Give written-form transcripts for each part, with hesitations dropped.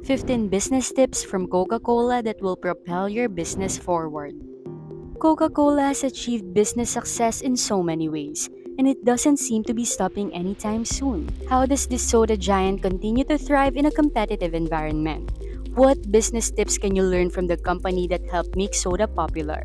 15 business tips from Coca Cola that will propel your business forward. Coca Cola has achieved business success in so many ways, and it doesn't seem to be stopping anytime soon. How does this soda giant continue to thrive in a competitive environment? What business tips can you learn from the company that helped make soda popular?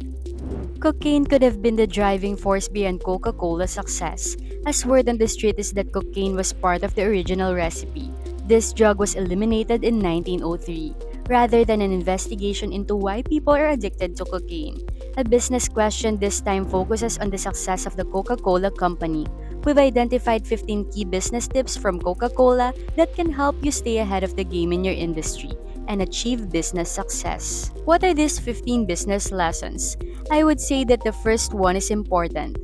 Cocaine could have been the driving force behind Coca Cola's success, as word on the street is that cocaine was part of the original recipe. This drug was eliminated in 1903, rather than an investigation into why people are addicted to cocaine. A business question this time focuses on the success of the Coca Cola Company. We've identified 15 key business tips from Coca Cola that can help you stay ahead of the game in your industry and achieve business success. What are these 15 business lessons? I would say that the first one is important.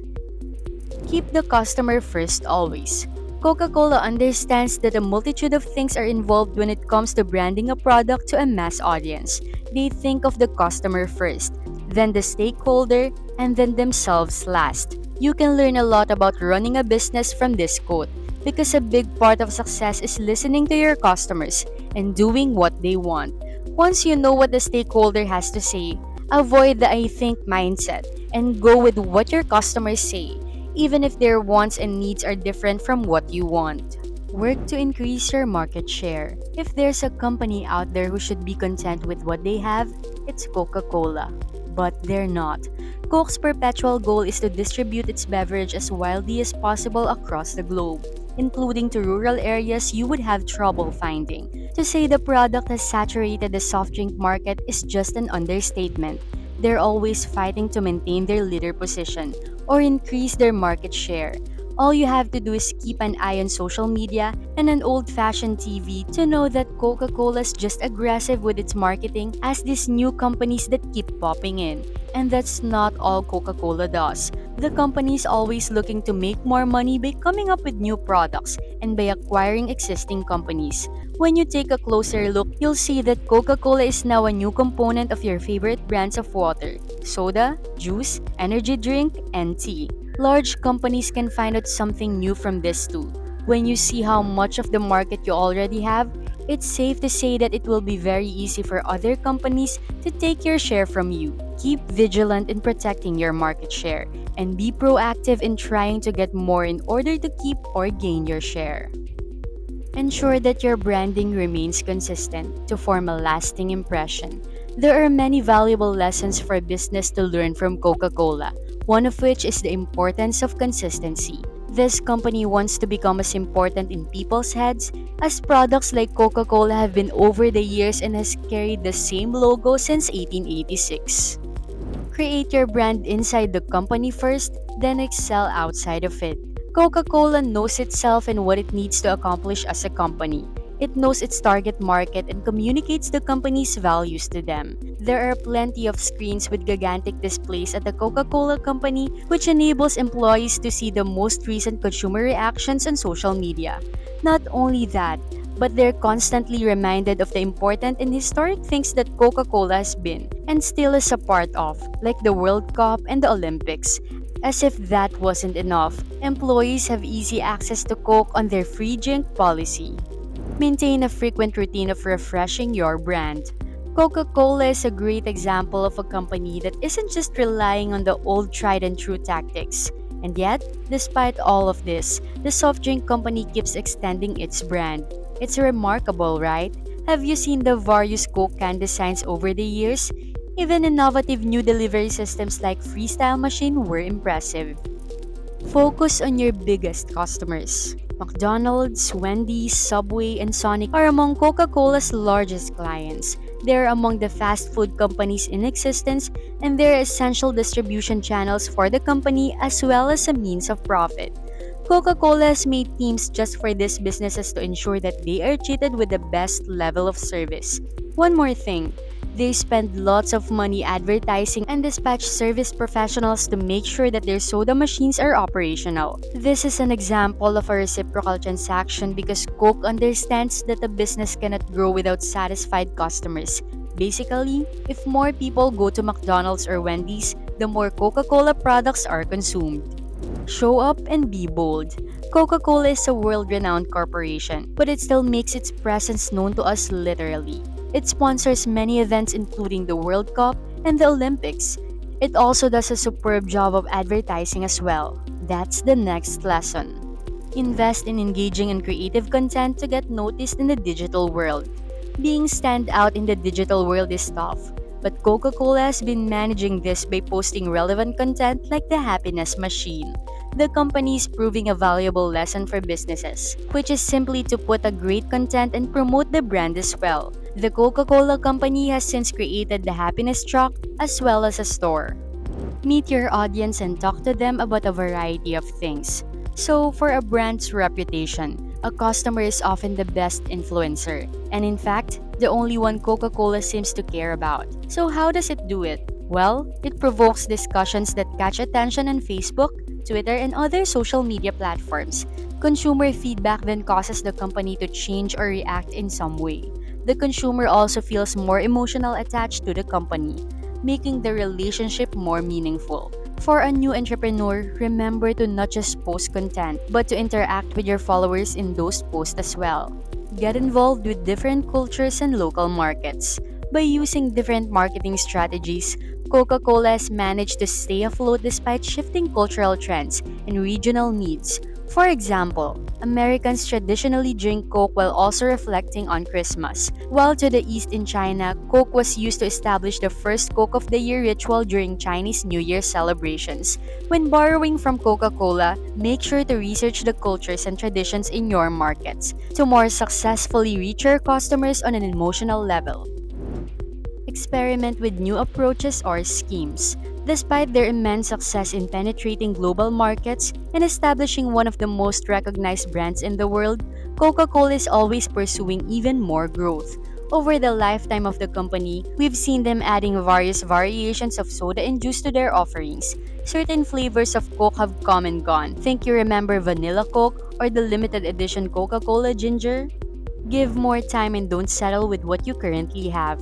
Keep the customer first always. Coca Cola understands that a multitude of things are involved when it comes to branding a product to a mass audience. They think of the customer first, then the stakeholder, and then themselves last. You can learn a lot about running a business from this quote because a big part of success is listening to your customers and doing what they want. Once you know what the stakeholder has to say, avoid the I think mindset and go with what your customers say, even if their wants and needs are different from what you want. Work to increase your market share. If there's a company out there who should be content with what they have, it's Coca Cola. But they're not. Coke's perpetual goal is to distribute its beverage as widely as possible across the globe, including to rural areas you would have trouble finding. To say the product has saturated the soft drink market is just an understatement. They're always fighting to maintain their leader position or increase their market share. All you have to do is keep an eye on social media and an old-fashioned TV to know that Coca-Cola's just aggressive with its marketing as these new companies that keep popping in. And that's not all Coca-Cola does. The company is always looking to make more money by coming up with new products and by acquiring existing companies. When you take a closer look, you'll see that Coca-Cola is now a new component of your favorite brands of water, soda, juice, energy drink, and tea. Large companies can find out something new from this too. When you see how much of the market you already have, it's safe to say that it will be very easy for other companies to take your share from you. Keep vigilant in protecting your market share and be proactive in trying to get more in order to keep or gain your share. Ensure that your branding remains consistent to form a lasting impression. There are many valuable lessons for business to learn from Coca Cola, one of which is the importance of consistency. This company wants to become as important in people's heads as products like Coca Cola have been over the years and has carried the same logo since 1886. Create your brand inside the company first, then excel outside of it. Coca Cola knows itself and what it needs to accomplish as a company. It knows its target market and communicates the company's values to them. There are plenty of screens with gigantic displays at the Coca Cola Company, which enables employees to see the most recent consumer reactions on social media. Not only that, but they're constantly reminded of the important and historic things that Coca Cola has been and still is a part of, like the World Cup and the Olympics. As if that wasn't enough, employees have easy access to Coke on their free drink policy. Maintain a frequent routine of refreshing your brand. Coca Cola is a great example of a company that isn't just relying on the old tried and true tactics. And yet, despite all of this, the soft drink company keeps extending its brand. It's remarkable, right? Have you seen the various Coke can designs over the years? Even innovative new delivery systems like Freestyle Machine were impressive. Focus on your biggest customers. McDonald's, Wendy's, Subway, and Sonic are among Coca Cola's largest clients. They're among the fast food companies in existence, and they're essential distribution channels for the company as well as a means of profit. Coca Cola has made teams just for these businesses to ensure that they are treated with the best level of service. One more thing. They spend lots of money advertising and dispatch service professionals to make sure that their soda machines are operational. This is an example of a reciprocal transaction because Coke understands that a business cannot grow without satisfied customers. Basically, if more people go to McDonald's or Wendy's, the more Coca-Cola products are consumed. Show up and be bold. Coca Cola is a world renowned corporation, but it still makes its presence known to us literally. It sponsors many events, including the World Cup and the Olympics. It also does a superb job of advertising as well. That's the next lesson. Invest in engaging and creative content to get noticed in the digital world. Being stand out in the digital world is tough, but Coca Cola has been managing this by posting relevant content like the happiness machine. The company is proving a valuable lesson for businesses, which is simply to put a great content and promote the brand as well. The Coca Cola Company has since created the happiness truck as well as a store. Meet your audience and talk to them about a variety of things. So, for a brand's reputation, a customer is often the best influencer, and in fact, the only one Coca Cola seems to care about. So, how does it do it? Well, it provokes discussions that catch attention on Facebook, Twitter, and other social media platforms. Consumer feedback then causes the company to change or react in some way. The consumer also feels more emotional attached to the company, making the relationship more meaningful. For a new entrepreneur, remember to not just post content, but to interact with your followers in those posts as well. Get involved with different cultures and local markets. By using different marketing strategies, Coca Cola has managed to stay afloat despite shifting cultural trends and regional needs. For example, Americans traditionally drink Coke while also reflecting on Christmas, while to the east in China, Coke was used to establish the first Coke of the Year ritual during Chinese New Year celebrations. When borrowing from Coca Cola, make sure to research the cultures and traditions in your markets to more successfully reach your customers on an emotional level. Experiment with new approaches or schemes. Despite their immense success in penetrating global markets and establishing one of the most recognized brands in the world, Coca Cola is always pursuing even more growth. Over the lifetime of the company, we've seen them adding various variations of soda and juice to their offerings. Certain flavors of Coke have come and gone. Think you remember Vanilla Coke or the limited edition Coca Cola Ginger? Give more time and don't settle with what you currently have.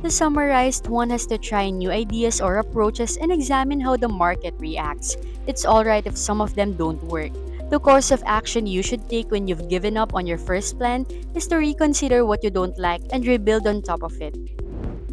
To summarize, one has to try new ideas or approaches and examine how the market reacts. It's alright if some of them don't work. The course of action you should take when you've given up on your first plan is to reconsider what you don't like and rebuild on top of it.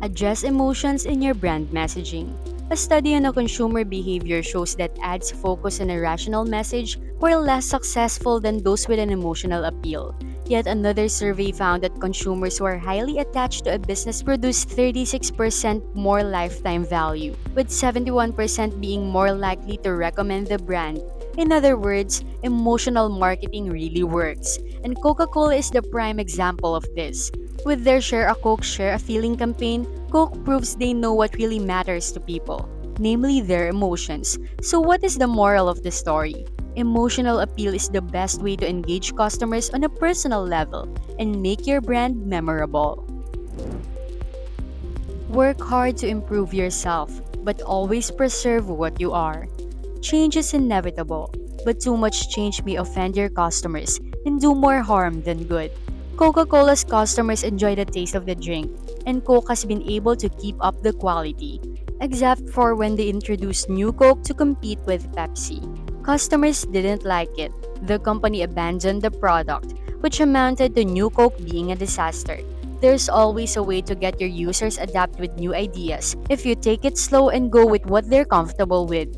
Address emotions in your brand messaging. A study on a consumer behavior shows that ads focus on a rational message were less successful than those with an emotional appeal. Yet another survey found that consumers who are highly attached to a business produce 36% more lifetime value, with 71% being more likely to recommend the brand. In other words, emotional marketing really works, and Coca Cola is the prime example of this. With their Share a Coke, Share a Feeling campaign, Coke proves they know what really matters to people, namely their emotions. So, what is the moral of the story? Emotional appeal is the best way to engage customers on a personal level and make your brand memorable. Work hard to improve yourself, but always preserve what you are. Change is inevitable, but too much change may offend your customers and do more harm than good. Coca Cola's customers enjoy the taste of the drink, and Coke has been able to keep up the quality, except for when they introduced new Coke to compete with Pepsi. Customers didn't like it. The company abandoned the product, which amounted to new Coke being a disaster. There's always a way to get your users adapt with new ideas if you take it slow and go with what they're comfortable with.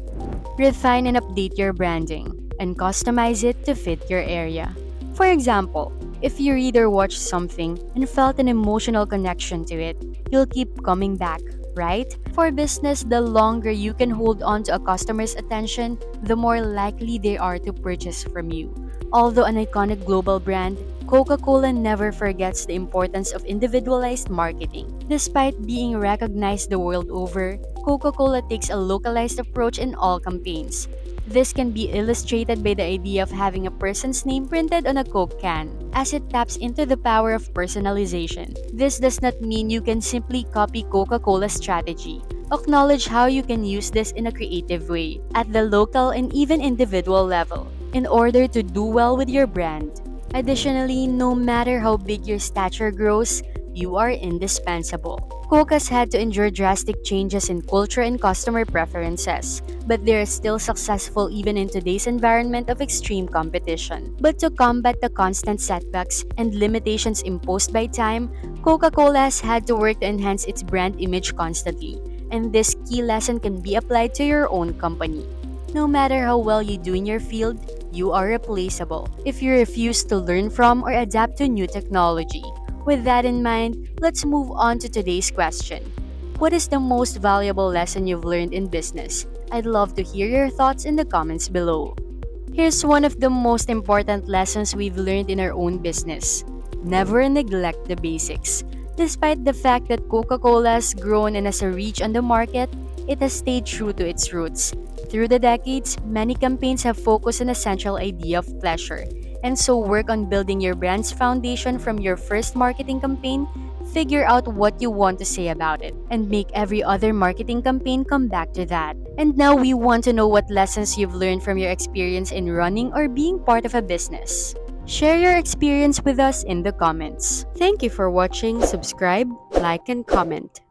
Refine and update your branding and customize it to fit your area. For example, if you read or watch something and felt an emotional connection to it, you'll keep coming back, right? For business, the longer you can hold on to a customer's attention, the more likely they are to purchase from you. Although an iconic global brand, Coca Cola never forgets the importance of individualized marketing. Despite being recognized the world over, Coca Cola takes a localized approach in all campaigns. This can be illustrated by the idea of having a person's name printed on a Coke can, as it taps into the power of personalization. This does not mean you can simply copy Coca Cola's strategy. Acknowledge how you can use this in a creative way, at the local and even individual level, in order to do well with your brand. Additionally, no matter how big your stature grows, you are indispensable. Coca's had to endure drastic changes in culture and customer preferences, but they are still successful even in today's environment of extreme competition. But to combat the constant setbacks and limitations imposed by time, Coca-Cola has had to work to enhance its brand image constantly, and this key lesson can be applied to your own company. No matter how well you do in your field, you are replaceable if you refuse to learn from or adapt to new technology. With that in mind, let's move on to today's question. What is the most valuable lesson you've learned in business? I'd love to hear your thoughts in the comments below. Here's one of the most important lessons we've learned in our own business. Never neglect the basics. Despite the fact that Coca Cola has grown and has a reach on the market, it has stayed true to its roots. Through the decades, many campaigns have focused on the central idea of pleasure. And so work on building your brand's foundation from your first marketing campaign. Figure out what you want to say about it and make every other marketing campaign come back to that. And now we want to know what lessons you've learned from your experience in running or being part of a business. Share your experience with us in the comments. Thank you for watching, subscribe, like, and comment.